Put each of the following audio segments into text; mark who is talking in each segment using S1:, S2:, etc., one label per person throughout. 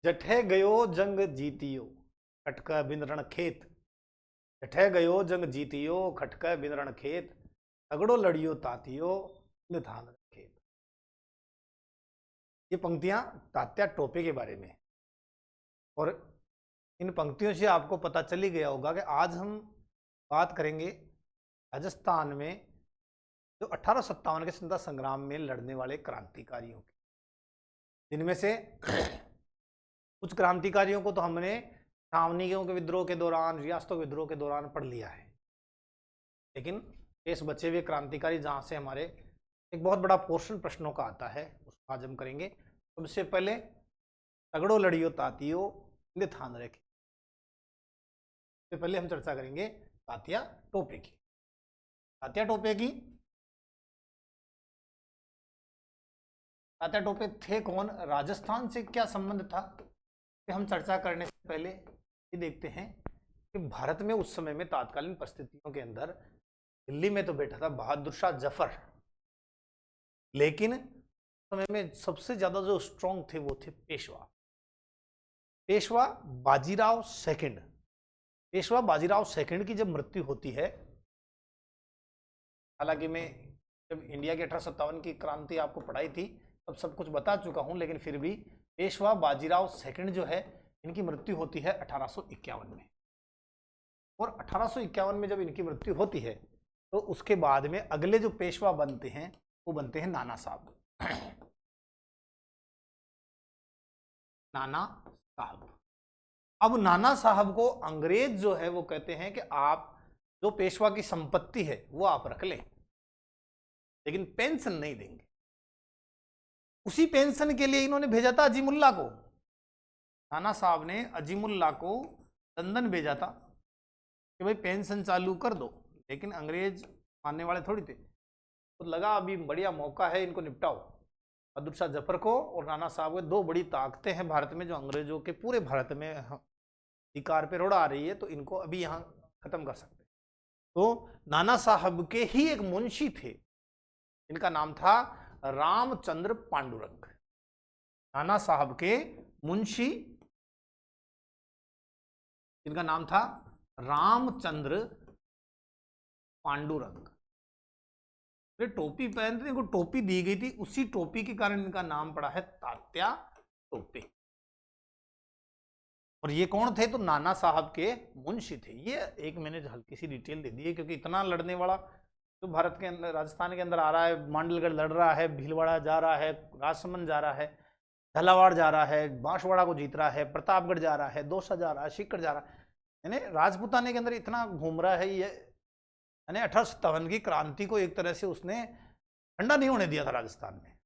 S1: जठे गयो जंग जीतियो खटका बिन रण खेत। जठे गयो जंग जीतियो खटका बिन रण खेत। तगड़ो लड़ियो तातियो निधान खेत। ये पंक्तियां तात्या टोपे के बारे में, और इन पंक्तियों से आपको पता चल ही गया होगा कि आज हम बात करेंगे राजस्थान में जो 1857 के स्वतंत्रता संग्राम में लड़ने वाले क्रांतिकारियों की, जिनमें से कुछ क्रांतिकारियों को तो हमने छावनियों के विद्रोह के दौरान, रियासतों के विद्रोह के दौरान पढ़ लिया है, लेकिन शेष बचे हुए क्रांतिकारी जहां से हमारे एक बहुत बड़ा पोर्शन प्रश्नों का आता है, उसको आज हम करेंगे। सबसे पहले तगड़ो लड़ियो तातियो थान रखे। सबसे पहले हम चर्चा करेंगे तात्या टोपे की। तात्या टोपे थे कौन, राजस्थान से क्या संबंध था, तो हम चर्चा करने से पहले ये देखते हैं कि भारत में उस समय में तात्कालीन परिस्थितियों के अंदर दिल्ली में तो बैठा था बहादुर शाह जफर, लेकिन समय में सबसे ज्यादा जो स्ट्रांग थे वो थे पेशवा बाजीराव सेकंड। पेशवा बाजीराव सेकंड की जब मृत्यु होती है, हालांकि मैं जब इंडिया की 1857 की क्रांति आपको पढ़ाई थी तब सब कुछ बता चुका हूं, लेकिन फिर भी पेशवा बाजीराव सेकंड जो है, इनकी मृत्यु होती है 1851 में। और 1851 में जब इनकी मृत्यु होती है तो उसके बाद में अगले जो पेशवा बनते हैं वो बनते हैं नाना साहब। नाना साहब। अब नाना साहब को अंग्रेज जो है वो कहते हैं कि आप जो पेशवा की संपत्ति है वो आप रख लें, लेकिन पेंशन नहीं देंगे। उसी पेंशन के लिए इन्होंने भेजा था अजीमुल्ला को। नाना साहब ने अजीमुल्ला को लंदन भेजा था कि भाई पेंशन चालू कर दो, लेकिन अंग्रेज मानने वाले थोड़ी थे। तो लगा अभी बढ़िया मौका है, इनको निपटाओ। बहादुर शाह जफर को और नाना साहब को, दो बड़ी ताकतें हैं भारत में जो अंग्रेजों के पूरे भारत में अधिकार पे रोड़ा आ रही है, तो इनको अभी यहाँ खत्म कर सकते हैं। तो नाना साहब के ही एक मुंशी थे, इनका नाम था रामचंद्र पांडुरंग। नाना साहब के मुंशी, इनका नाम था रामचंद्र पांडुरंग। टोपी पहनते थे, इनको टोपी दी गई थी, उसी टोपी के कारण इनका नाम पड़ा है तात्या टोपे। और ये कौन थे, तो नाना साहब के मुंशी थे। ये एक मैंने हल्की सी डिटेल दे दी है, क्योंकि इतना लड़ने वाला जो भारत के अंदर, राजस्थान के अंदर आ रहा है, मांडलगढ़ लड़ रहा है, भीलवाड़ा जा रहा है, राजसमंद जा रहा है, झालावाड़ जा रहा है, बांसवाड़ा को जीत रहा है, प्रतापगढ़ जा रहा है, दौसा जा रहा है, सीकर जा रहा है, यानी राजपूताने के अंदर इतना घूम रहा है ये, यानी 1857 की क्रांति को एक तरह से उसने ठंडा नहीं होने दिया था राजस्थान में।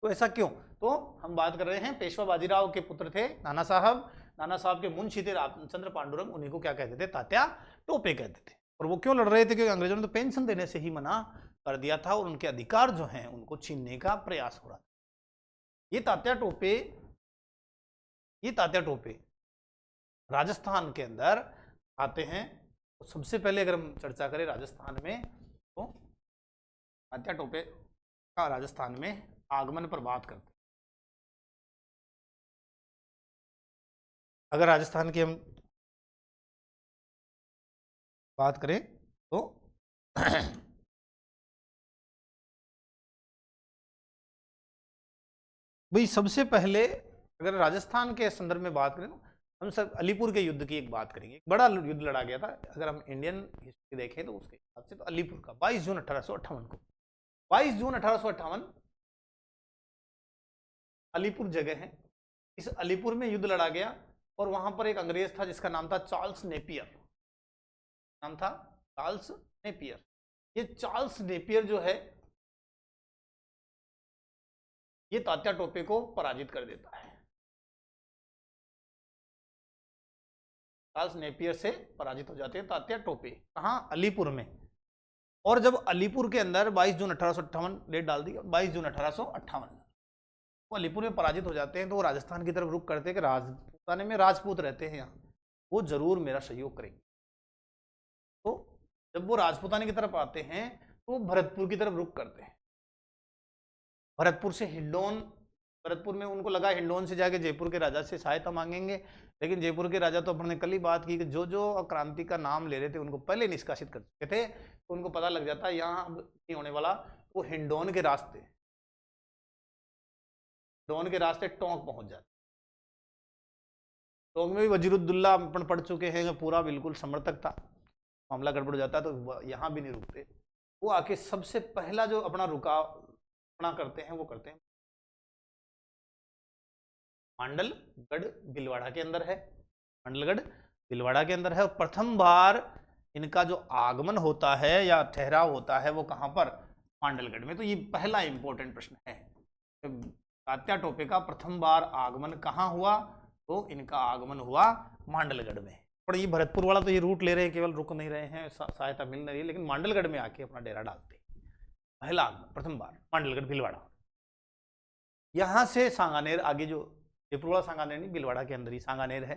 S1: तो ऐसा क्यों, तो हम बात कर रहे हैं पेशवा बाजीराव के पुत्र थे नाना साहब। नाना साहब के मुंशी थे रामचंद्र पांडुरंग, उन्हीं को क्या कहते थे, तात्या टोपे कहते थे। और वो क्यों लड़ रहे थे, क्योंकि अंग्रेजों ने तो पेंशन देने से ही मना कर दिया था और उनके अधिकार जो हैं उनको छीनने का प्रयास हो रहा था। ये तात्या टोपे राजस्थान के अंदर आते हैं। तो सबसे पहले अगर हम चर्चा करें राजस्थान में, तो तात्या टोपे का राजस्थान में आगमन पर बात करते हैं। अगर राजस्थान की हम बात करें तो भाई सबसे पहले अगर राजस्थान के संदर्भ में बात करें, हम सब अलीपुर के युद्ध की एक बात करेंगे। बड़ा युद्ध लड़ा गया था, अगर हम इंडियन हिस्ट्री देखें तो उसके हिसाब से, तो अलीपुर का 22 जून 1858 को, 22 जून 1858 अलीपुर जगह है, इस अलीपुर में युद्ध लड़ा गया। और वहां पर एक अंग्रेज था जिसका नाम था चार्ल्स नेपियर। नाम था चार्ल्स नेपियर। ये चार्ल्स नेपियर जो है, ये तात्या टोपे को पराजित कर देता है। चार्ल्स नेपियर से पराजित हो जाते हैं तात्या टोपे, कहां, अलीपुर में। और जब अलीपुर के अंदर 22 जून 1858 डेट डाल दी, 22 जून 1858 वो अलीपुर में पराजित हो जाते हैं, तो वो राजस्थान की तरफ रुख करते हैं कि राजपूताने में राजपूत रहते हैं यहाँ, वो जरूर मेरा सहयोग करेंगे। तो जब वो राजपूताने की तरफ आते हैं तो वो भरतपुर की तरफ रुख करते हैं। भरतपुर से हिंडौन भरतपुर में उनको लगा हिंडौन से जाके जयपुर के राजा से सहायता मांगेंगे, लेकिन जयपुर के राजा तो अपने कल ही बात की कि जो जो क्रांति का नाम ले रहे थे उनको पहले निष्कासित कर चुके थे, तो उनको पता लग जाता यहाँ नहीं होने वाला, वो हिंडौन के रास्ते टोंक पहुंच जाते। टोंक में भी वजीरुद्दौला अपन पढ़ चुके हैं, पूरा बिल्कुल समर्थक था, मामला गड़बड़ जाता है तो यहाँ भी नहीं रुकते, वो आके सबसे पहला जो अपना रुकावना करते हैं वो करते हैं मांडलगढ़ भीलवाड़ा के अंदर है, मांडलगढ़ भीलवाड़ा के अंदर है। और प्रथम बार इनका जो आगमन होता है या ठहराव होता है वो कहाँ पर, मांडलगढ़ में। तो ये पहला इंपॉर्टेंट प्रश्न है, तात्या टोपे का प्रथम बार आगमन कहाँ हुआ, तो इनका आगमन हुआ मांडलगढ़ में। और ये भरतपुर वाला तो ये रूट ले रहे हैं, केवल रुक नहीं रहे हैं, सहायता मिल नहीं रही है, लेकिन मांडलगढ़ में आके अपना डेरा डालते हैं। पहला आगमन प्रथम बार मांडलगढ़ भीलवाड़ा। यहाँ से सांगानेर, आगे जो जयपुर वाला सांगानेर नहीं, भीलवाड़ा के अंदर ही सांगानेर है,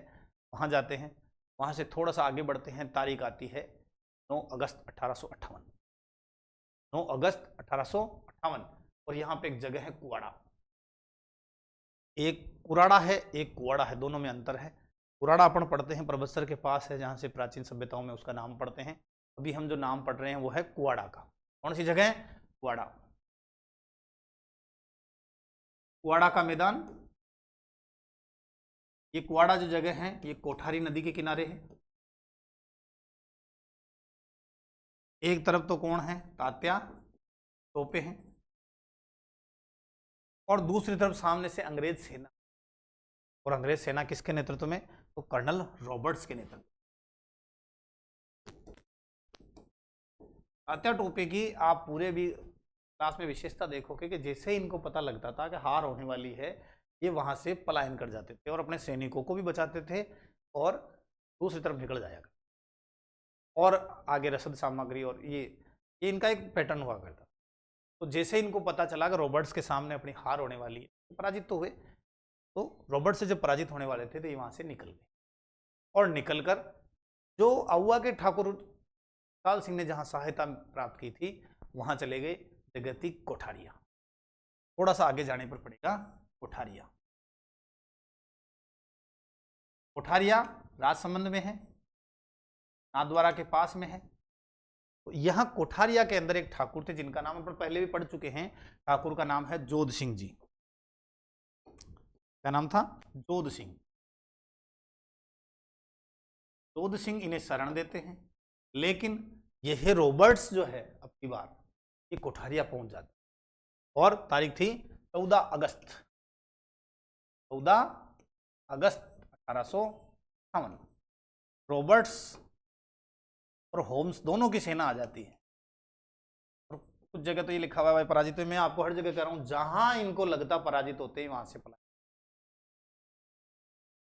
S1: वहाँ जाते हैं। वहाँ से थोड़ा सा आगे बढ़ते हैं, तारीख आती है 9 अगस्त 1858, 9 अगस्त 1858। और यहाँ पे एक जगह है कुआड़ा, एक कुराड़ा है एक कुआड़ा है, दोनों में अंतर है। कुराड़ा अपन पढ़ते हैं परबत्सर के पास है, जहाँ से प्राचीन सभ्यताओं में उसका नाम पढ़ते हैं। अभी हम जो नाम पढ़ रहे हैं वो है कुआड़ा का। कौन सी जगह है, कुआड़ा, कुआड़ा का मैदान। ये कुआड़ा जो जगह है ये कोठारी नदी के किनारे है। एक तरफ तो कौन है, तात्या टोपे हैं, और दूसरी तरफ सामने से अंग्रेज सेना। और अंग्रेज सेना किसके नेतृत्व में, तो कर्नल रॉबर्ट्स के नेतृत्व। तात्या टोपे की आप पूरे भी क्लास में विशेषता देखोगे कि जैसे इनको पता लगता था कि हार होने वाली है, ये वहां से पलायन कर जाते थे और अपने सैनिकों को भी बचाते थे और दूसरी तरफ निकल जाया करते और आगे रसद सामग्री, और ये इनका एक पैटर्न हुआ करता। तो जैसे इनको पता चला कि रॉबर्ट्स के सामने अपनी हार होने वाली है, पराजित तो हुए, तो रॉबर्ट्स से जब पराजित होने वाले थे तो ये वहां से निकल गए। और निकलकर जो आउवा के ठाकुर काल सिंह ने जहां सहायता प्राप्त की थी वहां चले गए जगती कोठारिया। थोड़ा सा आगे जाने पर पड़ेगा कोठारिया। कोठारिया राजसमंद में है, नाथद्वारा के पास में है। तो यहां कोठारिया के अंदर एक ठाकुर थे जिनका नाम अपन पहले भी पढ़ चुके हैं। ठाकुर का नाम है जोध सिंह जी। क्या नाम था, जोध सिंह। जोध सिंह इन्हें शरण देते हैं, लेकिन यह रॉबर्ट्स जो है अब की बार ये कोठारिया पहुंच जाता है। और तारीख थी 14 अगस्त 1858। रॉबर्ट्स और होम्स दोनों की सेना आ जाती है। और कुछ जगह तो ये लिखा हुआ है पराजित। मैं आपको हर जगह कह रहा हूं जहां इनको लगता पराजित होते हैं वहां से पलायन।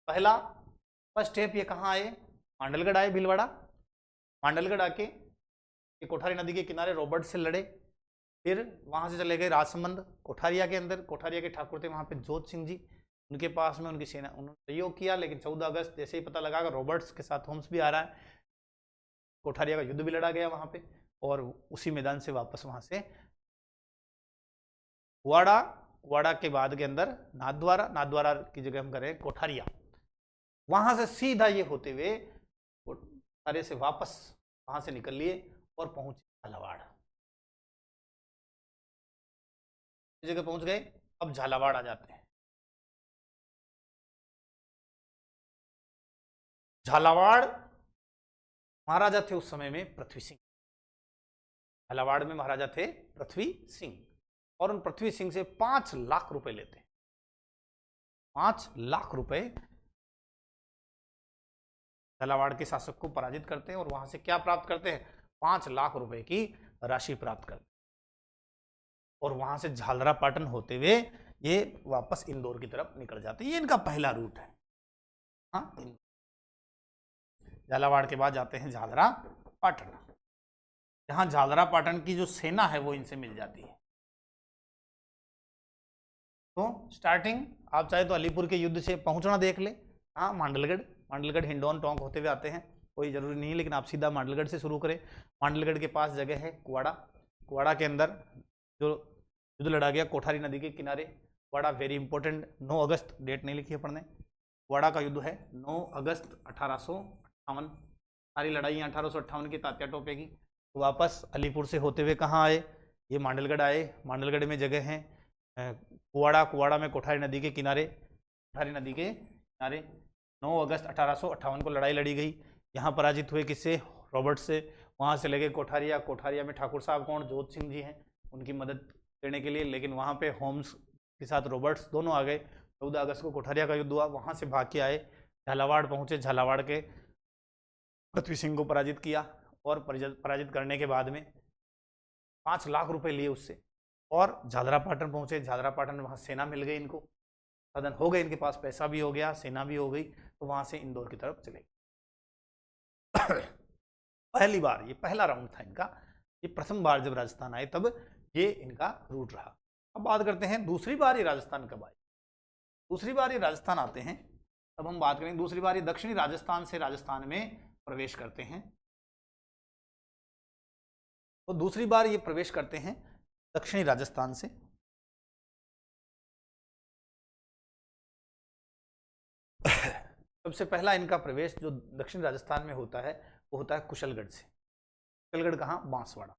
S1: पहला फर्स्ट स्टेप ये कहाँ आए, मांडलगढ़ आए, भीलवाड़ा। मांडलगढ़ आके ये कोठारी नदी के किनारे रॉबर्ट से लड़े, फिर वहां से चले गए राजसमंद कोठारिया के अंदर। कोठारिया के ठाकुर थे वहां पे जोध सिंह जी, उनके पास में उनकी सेना, उन्होंने सहयोग किया। लेकिन 14 अगस्त जैसे ही पता लगा कि रॉबर्ट्स के साथ होम्स भी आ रहा है, कोठारिया का युद्ध भी लड़ा गया वहां पे। और उसी मैदान से वापस वहां से कुआड़ा के बाद के अंदर नाथद्वारा की जगह हम करें कोठारिया। वहां से सीधा ये होते हुए कोठारे से वापस वहां से निकल लिए और पहुंचे झालावाड़। जगह पहुंच गए, अब झालावाड़ आ जाते हैं। झालावाड़ महाराजा थे उस समय में पृथ्वी सिंह। झालावाड़ में महाराजा थे पृथ्वी सिंह, और उन पृथ्वी सिंह से 5 लाख रुपए लेते हैं। 5 लाख रुपए झालावाड़ के शासक को पराजित करते हैं और वहां से क्या प्राप्त करते हैं, 5 लाख रुपए की राशि प्राप्त करते हैं। और वहां से झालरा पाटन होते हुए ये वापस इंदौर की तरफ निकल जाते हैं। ये इनका पहला रूट है। हाँ, झालावाड़ के बाद जाते हैं झालरा पाटन। जहां झालरा पाटन की जो सेना है वो इनसे मिल जाती है। तो स्टार्टिंग आप चाहे तो अलीपुर के युद्ध से पहुंचना देख ले। हाँ, मांडलगढ़ हिंडौन टोंक होते हुए आते हैं, कोई जरूरी नहीं है, लेकिन आप सीधा मांडलगढ़ से शुरू करें। मांडलगढ़ के पास जगह है कुआड़ा। कुआड़ा के अंदर जो युद्ध लड़ा गया कोठारी नदी के किनारे, कुवाड़ा वेरी इंपॉर्टेंट, 9 अगस्त, डेट नहीं लिखी है पढ़ने, कुवाड़ा का युद्ध है 9 अगस्त 1858। सारी लड़ाइयाँ 1858 की तात्या टोपे की। तो वापस अलीपुर से होते हुए कहाँ आए, ये मांडलगढ़ आए। मांडलगढ़ में जगह है कुवाड़ा, कुवाड़ा में कोठारी नदी के किनारे, कोठारी नदी के किनारे 9 अगस्त 1858 को लड़ाई लड़ी गई। यहाँ पराजित हुए किससे, रॉबर्ट से। वहाँ से लगे कोठारिया, कोठारिया में ठाकुर साहब कौन, जोत सिंह जी हैं, उनकी मदद करने के लिए, लेकिन वहाँ पे होम्स के साथ रॉबर्ट्स दोनों आ गए। 14 अगस्त को कोठारिया का युद्ध हुआ, वहाँ से भाग के आए, झालावाड़ पहुँचे, झालावाड़ के पृथ्वी सिंह को पराजित किया, और पराजित करने के बाद में 5 लाख रुपए लिए उससे, और झालरापाटन पहुँचे। झालरापाटन वहाँ सेना मिल गई इनको, साधन हो गए इनके पास, पैसा भी हो गया, सेना भी हो गई, तो वहाँ से इंदौर की तरफ चले गए। पहली बार, ये पहला राउंड था इनका, ये प्रथम बार जब राजस्थान आए तब ये इनका रूट रहा। अब बात करते हैं दूसरी बार ये राजस्थान कब आए। दूसरी बार ये राजस्थान आते हैं तब हम बात करेंगे, दूसरी बार ये दक्षिणी राजस्थान से राजस्थान में प्रवेश करते हैं। तो दूसरी बार ये प्रवेश करते हैं दक्षिणी राजस्थान से। सबसे पहला इनका प्रवेश जो दक्षिण राजस्थान में होता है वो होता है कुशलगढ़ से। कुशलगढ़ कहाँ, बांसवाड़ा।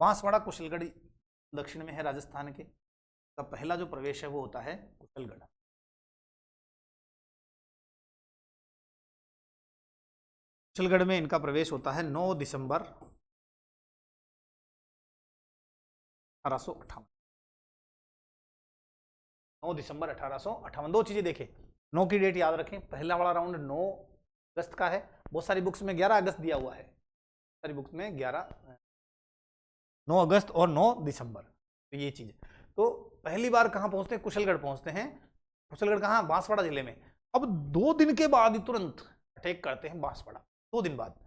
S1: बांसवाड़ा कुशलगढ़ दक्षिण में है राजस्थान के। का पहला जो प्रवेश है वो होता है कुशलगढ़। कुशलगढ़ में इनका प्रवेश होता है 9 दिसंबर 1858। 9 दिसंबर 1858। दो चीजें देखें, 9 की डेट याद रखें, पहला वाला राउंड 9 अगस्त का है, बहुत सारी बुक्स में 11 अगस्त दिया हुआ है, सारी बुक्स में 9 अगस्त और 9 दिसंबर, तो ये चीज। तो पहली बार कहां पहुंचते हैं, कुशलगढ़ पहुंचते हैं। कुशलगढ़ कहां, बांसवाड़ा जिले में। अब 2 दिन के बाद ही तुरंत अटैक करते हैं बांसवाड़ा, 2 दिन बाद,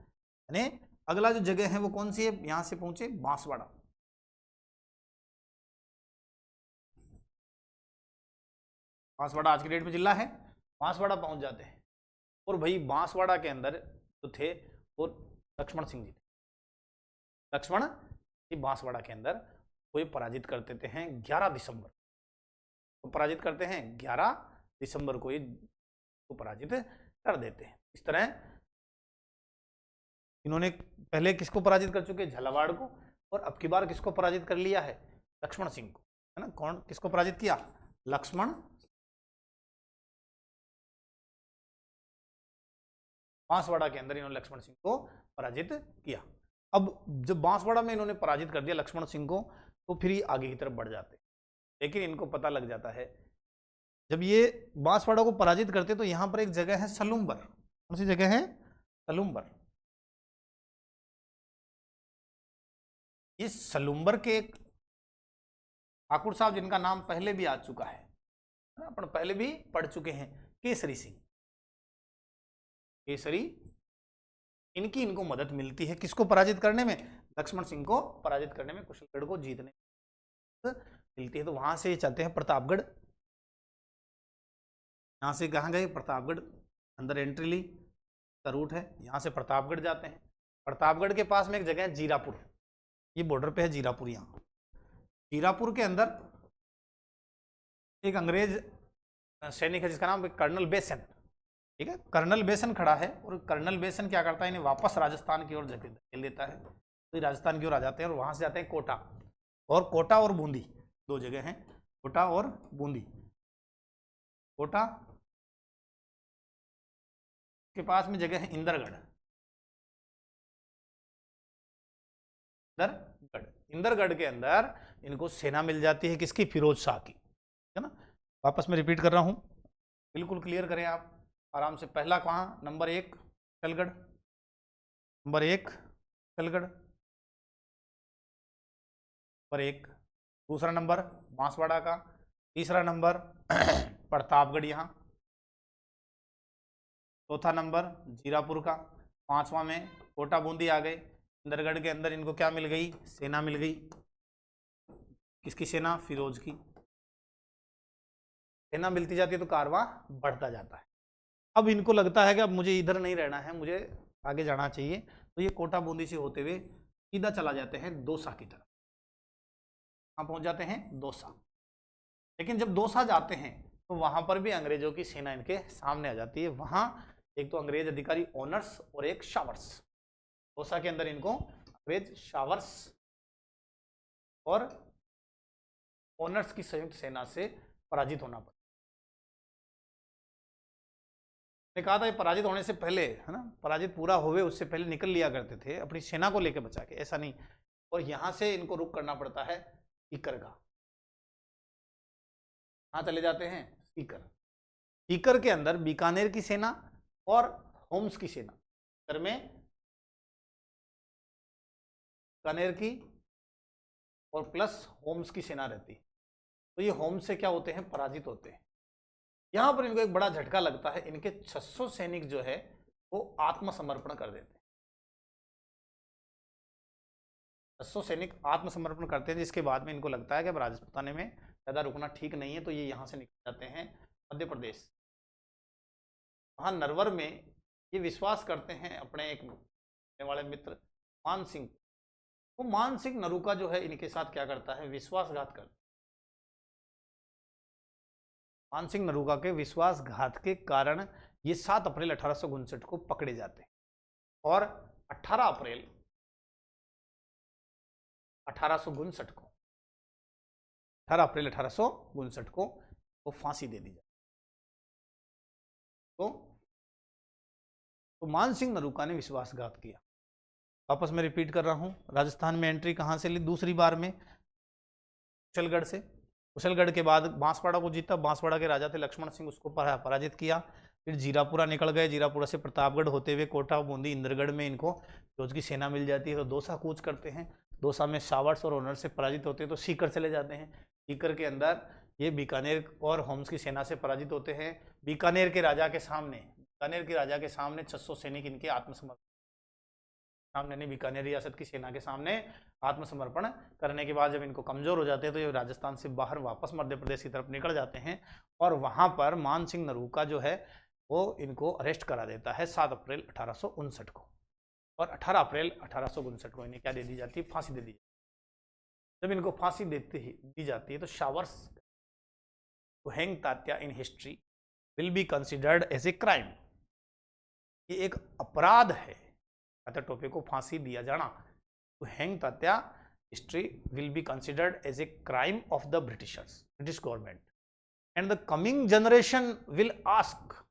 S1: यानी अगला जो जगह है वो कौन सी है, यहां से पहुंचे बांसवाड़ा। बांसवाड़ा आज की डेट में जिला है, बांसवाड़ा पहुंच जाते हैं, और भाई बांसवाड़ा के अंदर जो थे वो लक्ष्मण सिंह जी थे। लक्ष्मण जी बांसवाड़ा के अंदर कोई पराजित कर देते हैं 11 दिसंबर को, पराजित करते हैं 11 दिसंबर को, ये को पराजित कर देते हैं। इस तरह इन्होंने पहले किसको पराजित कर चुके, झालावाड़ को, और अब की बार किसको पराजित कर लिया है, लक्ष्मण सिंह को, है ना। कौन किसको पराजित किया, लक्ष्मण। बांसवाड़ा के अंदर इन्होंने लक्ष्मण सिंह को पराजित किया। अब जब बांसवाड़ा में इन्होंने पराजित कर दिया लक्ष्मण सिंह को, तो फिर ये आगे की तरफ बढ़ जाते, लेकिन इनको पता लग जाता है, जब ये बांसवाड़ा को पराजित करते तो यहां पर एक जगह है सलूम्बर। कौन सी जगह है, सलूम्बर। इस सलूम्बर के एक ठाकुर साहब जिनका नाम पहले भी आ चुका है ना, अपन पहले भी पढ़ चुके हैं, केसरी सिंह। केसरी, इनको मदद मिलती है किसको पराजित करने में, लक्ष्मण सिंह को पराजित करने में, कुशलगढ़ को जीतने मिलती है। तो वहां से चलते हैं प्रतापगढ़। यहां से कहाँ गए, प्रतापगढ़, अंदर एंट्री ली का रूट है, यहां से प्रतापगढ़ जाते हैं। प्रतापगढ़ के पास में एक जगह है जीरापुर, ये बॉर्डर पे है जीरापुर। यहाँ जीरापुर के अंदर एक अंग्रेज सैनिक है जिसका नाम कर्नल बेसन, ठीक है। कर्नल बेसन खड़ा है, और कर्नल बेसन क्या करता है, इन्हें वापस राजस्थान की ओर धकेल देता है। तो राजस्थान की ओर आ जाते हैं, और वहां से जाते हैं कोटा, और कोटा और बूंदी, 2 जगह हैं, कोटा और बूंदी। कोटा के पास में जगह है इंदरगढ़। इंदरगढ़ के अंदर इनको सेना मिल जाती है किसकी, फिरोज शाह की, है ना। वापस मैं रिपीट कर रहा हूं, बिल्कुल क्लियर करें आप आराम से। पहला कहाँ, number 1 Kushalgarh, number 1 Kushalgarh, number 1। दूसरा नंबर बांसवाड़ा का, तीसरा नंबर प्रतापगढ़ यहाँ, चौथा नंबर जीरापुर का, 5वां में कोटा बूंदी आ गए। इंदरगढ़ के अंदर इनको क्या मिल गई, सेना मिल गई, किसकी सेना, फिरोज की सेना मिलती जाती है, तो कारवां बढ़ता जाता है। अब इनको लगता है कि अब मुझे इधर नहीं रहना है, मुझे आगे जाना चाहिए, तो ये कोटा बूंदी से होते हुए सीधा चला जाते हैं दौसा की तरफ। कहाँ पहुंच जाते हैं, दौसा। लेकिन जब दौसा जाते हैं तो वहां पर भी अंग्रेजों की सेना इनके सामने आ जाती है। वहां एक तो अंग्रेज अधिकारी ऑनर्स और एक शावर्स, दौसा के अंदर इनको अंग्रेज शावर्स और ऑनर्स की संयुक्त सेना से पराजित होना पड़ा। ने कहा था ये पराजित होने से पहले, है ना, पराजित पूरा होवे उससे पहले निकल लिया करते थे अपनी सेना को लेकर बचा के, ऐसा नहीं। और यहां से इनको रुक करना पड़ता है सीकर का। कहां चले जाते हैं? सीकर। सीकर के अंदर बीकानेर की सेना और होम्स की सेना, सीकर में बीकानेर की और प्लस होम्स की सेना रहती है। तो ये होम्स से क्या होते हैं? पराजित होते हैं। यहां पर इनको एक बड़ा झटका लगता है, इनके 600 सैनिक जो है वो आत्मसमर्पण कर देते हैं। 600 सैनिक आत्मसमर्पण करते हैं, जिसके बाद में इनको लगता है कि अब राजपूताने में ज्यादा रुकना ठीक नहीं है, तो ये यहां से निकल जाते हैं मध्य प्रदेश। वहां नरवर में ये विश्वास करते हैं अपने एक वाले मित्र मान सिंह, वो मान सिंह नरूका जो है इनके साथ क्या करता है? विश्वासघात करता है। मान सिंह नरूका के विश्वासघात के कारण ये 7 अप्रैल 1859 को पकड़े जाते हैं और 18 अप्रैल 1859 को 18 अप्रैल 1859 को वो फांसी दे दी जाती। तो मान सिंह नरूका ने विश्वासघात किया। वापस मैं रिपीट कर रहा हूं, राजस्थान में एंट्री कहां से ली? दूसरी बार में कुशलगढ़ से। कुशलगढ़ के बाद बांसवाड़ा को जीता, बांसवाड़ा के राजा थे लक्ष्मण सिंह, उसको पराजित किया। फिर जीरापुरा निकल गए, जीरापुरा से प्रतापगढ़ होते हुए कोटा, बूंदी, इंद्रगढ़ में इनको फौज की सेना मिल जाती है। तो दौसा कूच करते हैं, दौसा में शावर्स और ऑनर से पराजित होते हैं तो सीकर चले जाते हैं। सीकर के अंदर ये बीकानेर और होम्स की सेना से पराजित होते हैं। बीकानेर के राजा के सामने 600 सैनिक इनके आत्मसमर्पण सामने नहीं, बीकानेर रियासत की सेना के सामने आत्मसमर्पण करने के बाद जब इनको कमजोर हो जाते हैं तो ये राजस्थान से बाहर वापस मध्य प्रदेश की तरफ निकल जाते हैं। और वहां पर मान सिंह नरूका जो है वो इनको अरेस्ट करा देता है 7 अप्रैल 1859 को। और 18 अप्रैल 1859 को इन्हें क्या दे दी जाती है? फांसी दे दी जाती है। जब इनको फांसी दी जाती है तो शावर्स to hang Tatya in history will be considered as a crime, ये एक अपराध है तात्या टोपे को फांसी दिया जाना। To hang Tatya history will be considered as a crime of the British government and the coming generation will ask,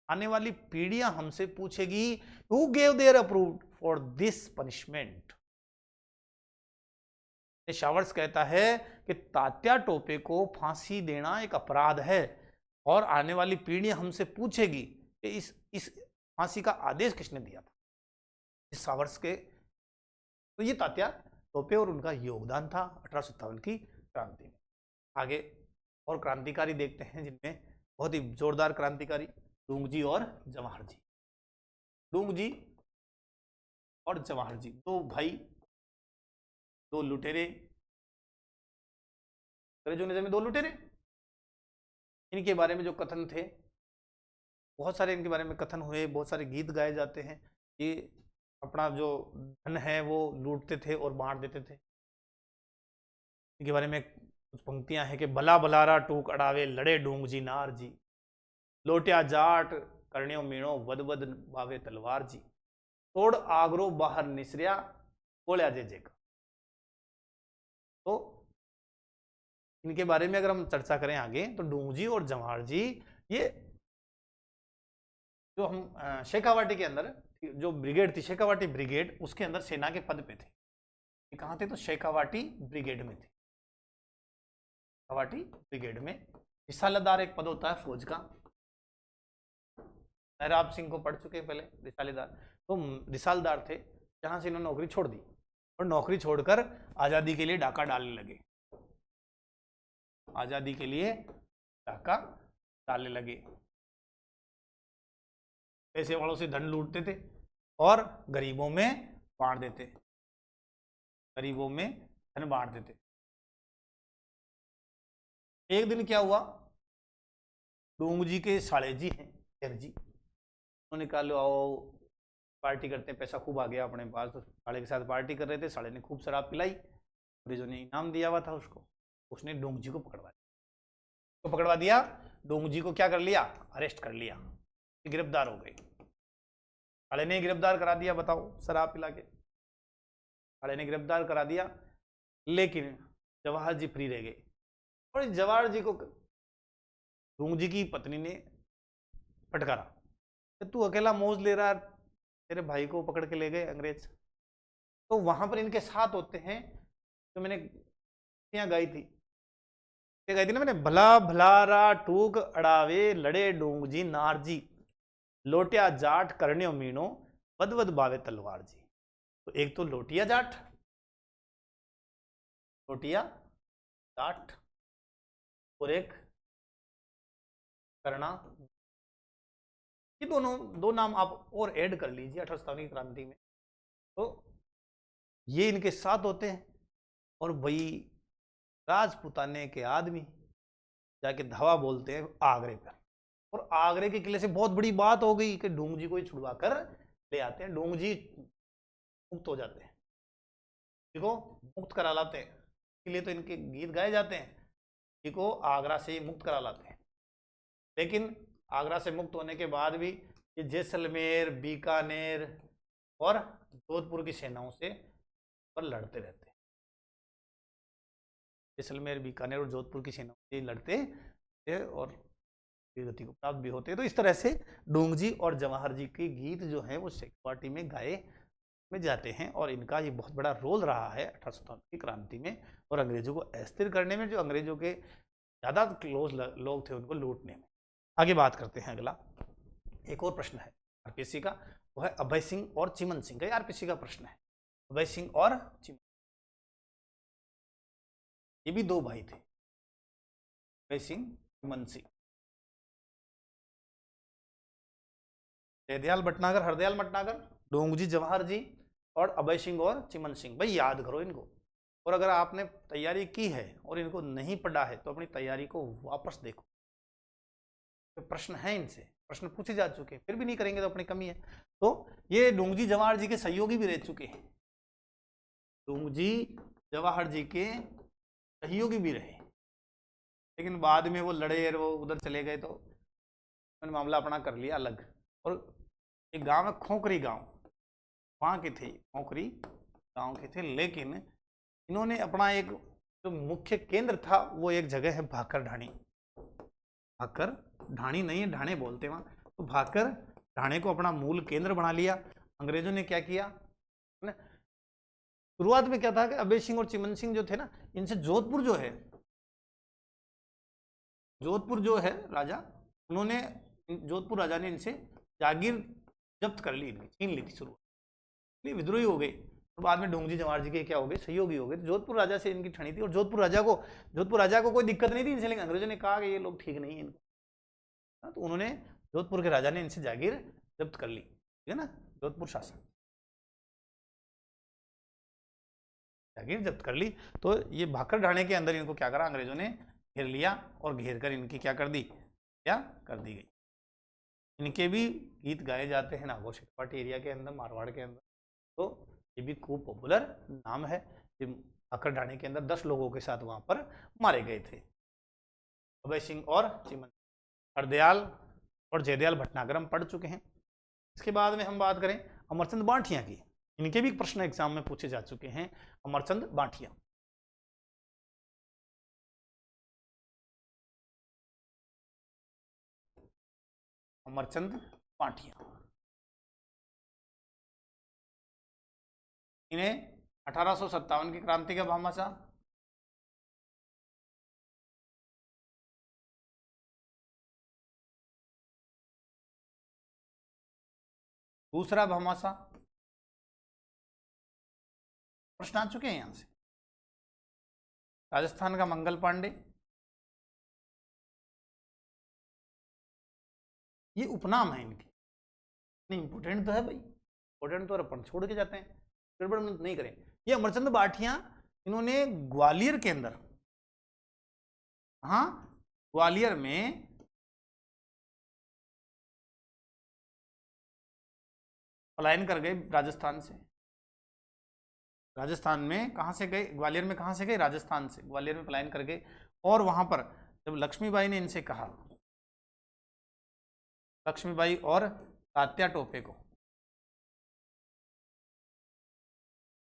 S1: आने वाली पीढ़ियां हमसे पूछेगी who gave their approve for this punishment. शावर्स कहता है कि तात्या टोपे को फांसी देना एक अपराध है और आने वाली पीढ़ियां हमसे पूछेगी कि इस फांसी का आदेश किसने दिया था, इस शावर्स के। तो ये तात्या टोपे और उनका योगदान था 1857 की क्रांति में। आगे और क्रांतिकारी देखते हैं जिनमें बहुत ही जोरदार क्रांतिकारी डूंगजी और जवाहर जी। डूंगजी और जवाहर जी दो भाई, दो लुटेरे, अंग्रेजों में 2 लुटेरे। इनके बारे में जो कथन थे, बहुत सारे इनके बारे में कथन हुए, बहुत सारे गीत गाए जाते हैं। ये अपना जो धन है वो लूटते थे और बांट देते थे। इनके बारे में कुछ पंक्तियां हैं कि भला भलारा टूक अड़ावे लड़े डूंग जी नार जी, लोटिया जाट करण्यो मीणो वद वद बावे तलवार जी, तोड़ आगरो बाहर निसरिया बोलिया जे का। तो इनके बारे में अगर हम चर्चा करें आगे तो डूंगजी और जवाहर जी ये जो हम शेखावाटी के अंदर जो ब्रिगेड थी, शेखावाटी ब्रिगेड, उसके अंदर सेना के पद पे थे। ये कहाँ थे? तो शेखावाटी ब्रिगेड में थे। शेखावाटी ब्रिगेड में रिसालदार एक पद होता है फौज का, महराब सिंह को पढ़ चुके हैं पहले रिसालेदार। तो रिसालदार थे, जहां से इन्होंने नौकरी छोड़ दी और नौकरी छोड़कर आजादी के लिए डाका डालने लगे। आजादी के लिए डाका डालने लगे, पैसे वालों से धन लूटते थे और गरीबों में बांट देते, गरीबों में धन बांट देते। एक दिन क्या हुआ, डूंग जी के साले जी हैं शेर जी, उन्होंने कहा लो आओ पार्टी करते हैं, पैसा खूब आ गया अपने पास। तो साले के साथ पार्टी कर रहे थे, साले ने खूब शराब पिलाई, अंग्रेजों ने इनाम दिया हुआ था उसको, उसने डूंग जी को पकड़वा लिया। तो पकड़वा दिया, डोंगजी को क्या कर लिया, अरेस्ट कर लिया, गिरफ्तार हो गए। खाड़े ने गिरफ्तार करा दिया, बताओ, शराब पिला के खाड़े ने गिरफ्तार करा दिया, लेकिन जवाहर जी फ्री रह गए। और जवाहर जी को डोंगजी की पत्नी ने फटकारा, तू अकेला मौज ले रहा, तेरे भाई को पकड़ के ले गए अंग्रेज। तो वहां पर इनके साथ होते हैं, तो मैंने यहाँ गाई थी ना मैंने, भला भलारा टूक अड़ावे लड़े डोंगजी नारजी, लोटिया जाट करने मीनो बद बद बावे तलवार जी। तो एक तो लोटिया जाट, लोटिया जाट, और एक करना, ये दोनों दो नाम आप और ऐड कर लीजिए 1857 की क्रांति में। तो ये इनके साथ होते हैं, और भाई राजपुताने के आदमी जाके धावा बोलते हैं आगरे पर, और आगरे के किले से बहुत बड़ी बात हो गई कि डोंगजी को छुड़वा कर ले आते हैं, डोंगजी मुक्त हो जाते हैं, देखो मुक्त करा लाते हैं, इसलिए तो इनके गीत गाए जाते हैं, को आगरा से ही मुक्त करा लाते हैं। लेकिन आगरा से मुक्त होने के बाद भी ये जैसलमेर, बीकानेर और जोधपुर की सेनाओं से पर लड़ते रहते हैं, जैसलमेर, बीकानेर और जोधपुर की सेनाओं से लड़ते थे और गति को प्राप्त भी होते हैं। तो इस तरह से डोंगजी और जवाहर जी के गीत जो हैं वो सिख पार्टी में गाए में जाते हैं, और इनका ये बहुत बड़ा रोल रहा है 1857 की क्रांति में, और अंग्रेजों को अस्थिर करने में, जो अंग्रेजों के ज़्यादा क्लोज लोग थे उनको लूटने में। आगे बात करते हैं, अगला एक और प्रश्न है आरपीएससी का, वो है अभय सिंह और चिमन सिंह का। आरपीएससी का प्रश्न है, अभय सिंह और चिमन, ये भी दो भाई थे, अभय सिंह, चिमन सिंह। जयदयाल भटनागर, हरदयाल भटनागर, डोंगजी जवाहर जी, और अभय सिंह और चिमन सिंह। भाई याद करो इनको, और अगर आपने तैयारी की है और इनको नहीं पढ़ा है तो अपनी तैयारी को वापस देखो, तो प्रश्न है इनसे, प्रश्न पूछे जा चुके हैं, फिर भी नहीं करेंगे तो अपनी कमी है। तो ये डोंगजी जवाहर जी के सहयोगी भी रह चुके हैं, डोंगजी जवाहर जी के सहयोगी भी रहे, लेकिन बाद में वो लड़े और वो उधर चले गए, तो उन्होंने मामला अपना कर लिया अलग। और एक गांव है खोखरी गांव, वहाँ के थे, खोखरी गांव के थे, लेकिन इन्होंने अपना एक जो मुख्य केंद्र था वो एक जगह है भाकर ढाणी, भाकर ढाणी नहीं है, ढाणे बोलते हैं वहाँ, तो भाकर ढाणे को अपना मूल केंद्र बना लिया। अंग्रेजों ने क्या किया, शुरुआत में क्या था कि अभय सिंह और चिमन सिंह जो थे ना, इनसे जोधपुर जो है राजा, उन्होंने, जोधपुर राजा ने इनसे जागीर जब्त कर ली, इनकी छीन ली थी शुरुआत, विद्रोही हो गए, और बाद में डोंगजी जवाहर जी के क्या हो गए, सहयोगी हो गए। जोधपुर राजा से इनकी ठनी थी, और जोधपुर राजा को कोई दिक्कत नहीं थी इनसे, लेकिन अंग्रेजों ने कहा कि ये लोग ठीक नहीं है इनको, तो उन्होंने, जोधपुर के राजा ने इनसे जागीर जब्त कर ली, ठीक है ना, जोधपुर शासन जागीर जब्त कर ली। तो ये भाकर ढाणे के अंदर इनको क्या करा, अंग्रेजों ने घेर लिया, और घेर कर इनकी क्या कर दी, क्या कर दी गई। इनके भी गीत गाए जाते हैं नागौर शेखपाटी एरिया के अंदर, मारवाड़ के अंदर, तो ये भी खूब पॉपुलर नाम है। भाकर ढाणे के अंदर 10 लोगों के साथ वहां पर मारे गए थे, अभय सिंह और चिमन, हरदयाल और जयदयाल भटनागर हम पढ़ चुके हैं। इसके बाद में हम बात करें अमरचंद बांठिया की, इनके भी प्रश्न एग्जाम में पूछे जा चुके हैं। अमरचंद बांठिया, अमरचंद बांठिया, इन्हें 1857 की क्रांति का भामाशाह, दूसरा भामाशाह, प्रश्न आ चुके हैं यहां से। राजस्थान का मंगल पांडे, ये उपनाम है इनके, नहीं इंपोर्टेंट तो है भाई, इंपोर्टेंट तो अपन छोड़ के जाते हैं, गड़बड़ नहीं करें। ये अमरचंद बाठिया, इन्होंने ग्वालियर के अंदर, हाँ ग्वालियर में पलायन कर गए राजस्थान से, राजस्थान में कहाँ से गए, ग्वालियर में कहाँ से गए, राजस्थान से, ग्वालियर में पलायन कर गए, और वहां पर जब लक्ष्मीबाई ने इनसे कहा, लक्ष्मीबाई और तात्या टोपे को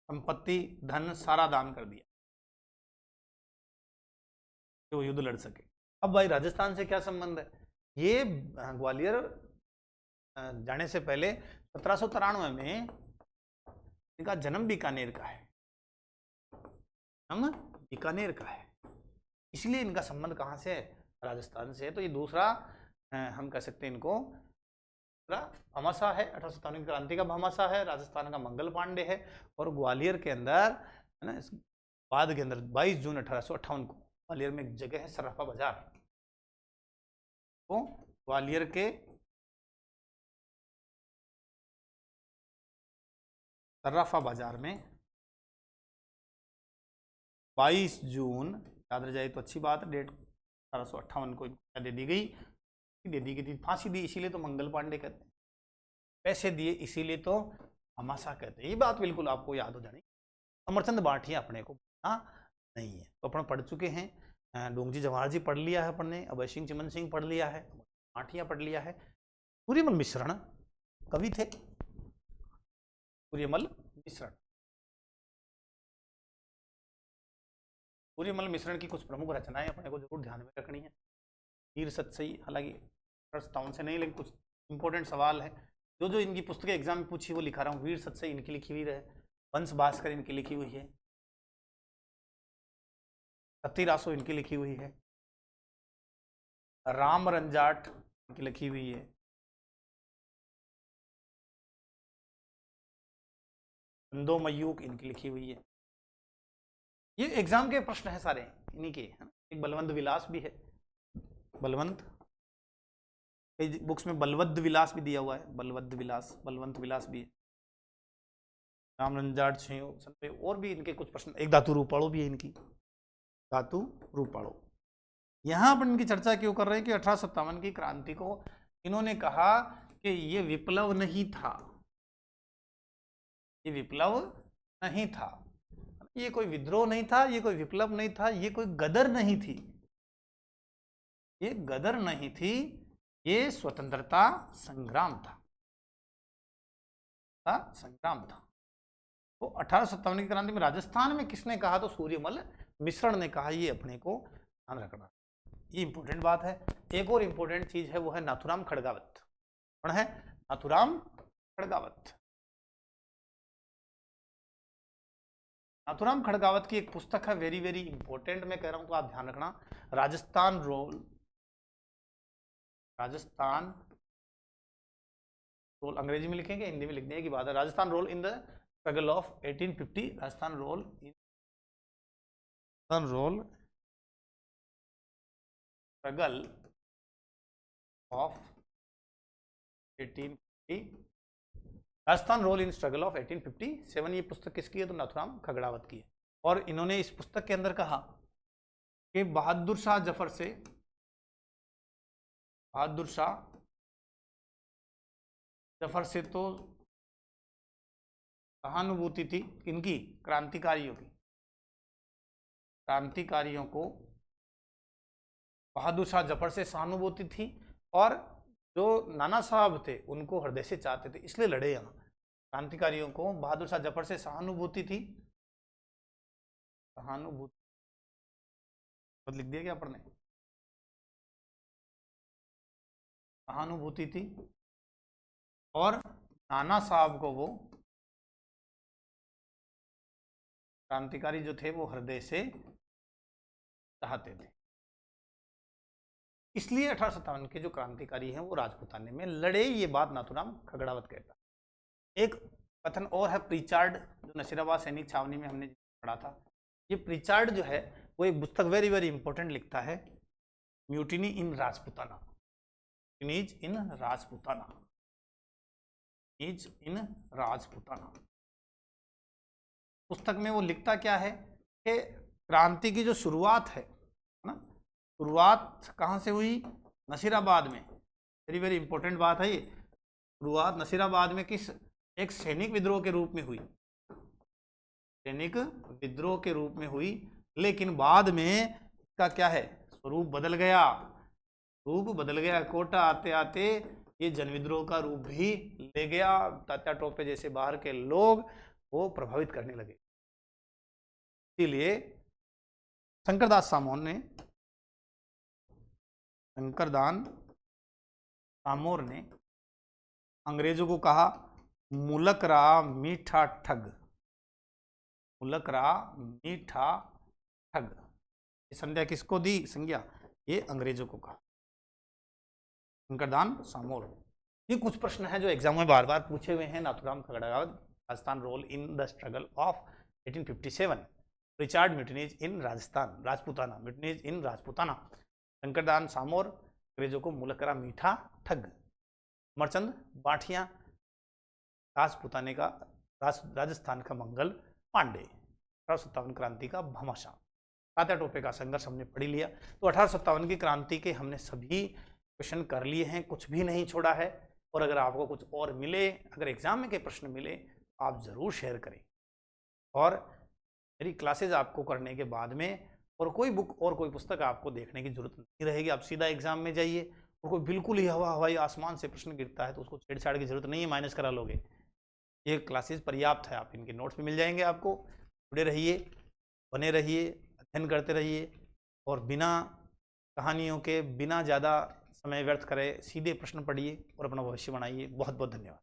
S1: संपत्ति धन सारा दान कर दिया कि वो युद्ध लड़ सके। अब भाई राजस्थान से क्या संबंध है? ये ग्वालियर जाने से पहले 1793 में इनका जन्म बीकानेर का है, जन्म बीकानेर का है, इसलिए इनका संबंध कहाँ से है? राजस्थान से है। तो ये दूसरा हम कह सकते हैं इनको भामाशाह है, 1857 की क्रांति का भामाशाह है, राजस्थान का मंगल पांडे है। और ग्वालियर के अंदर है ना, बाद के अंदर 22 जून 1858 को ग्वालियर में एक जगह है सर्राफा बाजार, तो ग्वालियर के सर्राफा बाजार में 22 जून याद रह जाए तो अच्छी बात है, डेट 1858 को दे दी गई, थी, फांसी दी इसीलिए तो मंगल पांडे कहते हैं, पैसे दिए इसीलिए तो भामाशाह कहते हैं। ये बात बिल्कुल आपको याद हो जानी। अमरचंद बाठिया अपने को नहीं है, तो अपन पढ़ चुके हैं, डोंगजी जवाहर जी पढ़ लिया है अपन ने, अभय सिंह चिमन सिंह पढ़ लिया है, बाठिया पढ़ लिया है। सूर्यमल मिश्रण कवि थे, सूर्यमल मिश्रण, सूर्यमल मिश्रण की कुछ प्रमुख रचनाएं अपने को जरूर ध्यान में रखनी है। वीर सतसई, हालांकि प्रस्तावन से नहीं लेकिन कुछ इंपॉर्टेंट सवाल है, जो जो इनकी पुस्तकें एग्जाम में पूछी वो लिखा रहा हूँ। वीर सतसई इनकी लिखी हुई है, वंश भास्कर इनकी लिखी हुई है, सतीरासो इनकी लिखी हुई है, राम रंजाट इनकी लिखी हुई है, बंदो मयूक इनकी लिखी हुई है। ये एग्जाम के प्रश्न है सारे इन्हीं के, है ना। एक बलवंत विलास भी है, बलवंत, कई बुक्स में बलवद्द विलास भी दिया हुआ है, बलवद्द विलास, बलवंत विलास भी है, राम रंजाट और भी इनके कुछ प्रश्न। एक धातु रूपाणु भी है इनकी, धातु रूपाणु। यहां पर इनकी चर्चा क्यों कर रहे हैं कि 1857 की क्रांति को इन्होंने कहा कि ये विप्लव नहीं था, ये विप्लव नहीं था, ये कोई विद्रोह नहीं था, ये कोई विप्लव नहीं था, ये कोई गदर नहीं थी, ये गदर नहीं थी, ये स्वतंत्रता संग्राम था, संग्राम था। तो 1857 की क्रांति में राजस्थान में किसने कहा? तो सूर्यमल मिश्रण ने कहा। ये अपने को ध्यान रखना, ये इंपॉर्टेंट बात है। एक और इंपॉर्टेंट चीज है, वो है नाथुराम खड़गावत। कौन है? नाथुराम खड़गावत। नाथुराम खड़गावत की एक पुस्तक है, वेरी वेरी इंपॉर्टेंट, मैं कह रहा हूं तो आप ध्यान रखना। राजस्थान रोल, राजस्थान रोल अंग्रेजी में लिखेंगे, हिंदी में लिखने की बात है। Rajasthan role in the struggle of 1850, Rajasthan role in role struggle of 1850, Rajasthan role in struggle of 1857। ये पुस्तक किसकी है? तो नाथुराम खगड़ावत की है। और इन्होंने इस पुस्तक के अंदर कहा कि बहादुर शाह जफर से, बहादुर शाह जफर से तो सहानुभूति थी इनकी, क्रांतिकारियों की, क्रांतिकारियों को बहादुर शाह जफर से सहानुभूति थी, और जो नाना साहब थे उनको हृदय से चाहते थे, इसलिए लड़े। यहाँ क्रांतिकारियों को बहादुर शाह जफर से सहानुभूति थी, सहानुभूति लिख दिया क्या आपने? सहानुभूति थी, और नाना साहब को वो क्रांतिकारी जो थे वो हृदय से चाहते थे, इसलिए 1857 के जो क्रांतिकारी हैं वो राजपुताने में लड़े। ये बात नाथुराम खगड़ावत कहता। एक कथन और है, प्रीचार्ड, जो नसीराबाद सैनिक छावनी में हमने पढ़ा था। ये प्रीचार्ड जो है वो एक पुस्तक वेरी वेरी इंपॉर्टेंट लिखता है, म्यूटिनी इन राजपुताना, म्यूटिनीज इन राजपुताना, म्यूटिनीज इन राजपुताना। पुस्तक में वो लिखता क्या है कि क्रांति की जो शुरुआत है ना, शुरुआत कहाँ से हुई? नसीराबाद में। वेरी वेरी इंपॉर्टेंट बात है ये। शुरुआत नसीराबाद में किस? एक सैनिक विद्रोह के रूप में हुई, सैनिक विद्रोह के रूप में हुई, लेकिन बाद में इसका क्या है? रूप बदल गया, रूप बदल गया। कोटा आते आते ये जन विद्रोह का रूप भी ले गया। तात्या टोपे जैसे बाहर के लोग वो प्रभावित करने लगे। इसीलिए शंकरदास सामोर ने अंग्रेजों को कहा मुलक रहा मीठा ठग, मुलक रहा मीठा ठग। ये संज्ञा किसको दी? संज्ञा ये अंग्रेजों को कहा, शंकरदास सामोर। ये कुछ प्रश्न है जो एग्जाम में बार बार पूछे हुए हैं। Nathuram Khagdawat, Rajasthan role in the struggle of 1857, Richard mutinies in Rajasthan, Rajputana, mutinies in Rajputana, Shankardas Samor, अंग्रेजों को मुलकरा मीठा ठग, अमरचंद बाठिया, राजपूताने का राजस्थान का मंगल पांडे, 1857 क्रांति का भामाशाह, तात्या टोपे का संघर्ष हमने पढ़ लिया। तो 1857 की क्रांति के हमने सभी क्वेश्चन कर लिए हैं, कुछ भी नहीं छोड़ा है। और अगर आपको कुछ और मिले, अगर एग्जाम में के प्रश्न मिले तो आप ज़रूर शेयर करें। और मेरी क्लासेज आपको करने के बाद में और कोई बुक और कोई पुस्तक आपको देखने की जरूरत नहीं रहेगी। आप सीधा एग्जाम में जाइए और कोई बिल्कुल ही हवाई आसमान से प्रश्न गिरता है तो उसको छेड़छाड़ की जरूरत नहीं है, माइनस करा लोगे। ये क्लासेज पर्याप्त है, आप इनके नोट्स भी मिल जाएंगे आपको। जुड़े रहिए, बने रहिए, अध्ययन करते रहिए और बिना कहानियों के, बिना ज़्यादा समय व्यर्थ करे सीधे प्रश्न पढ़िए और अपना भविष्य बनाइए। बहुत बहुत धन्यवाद।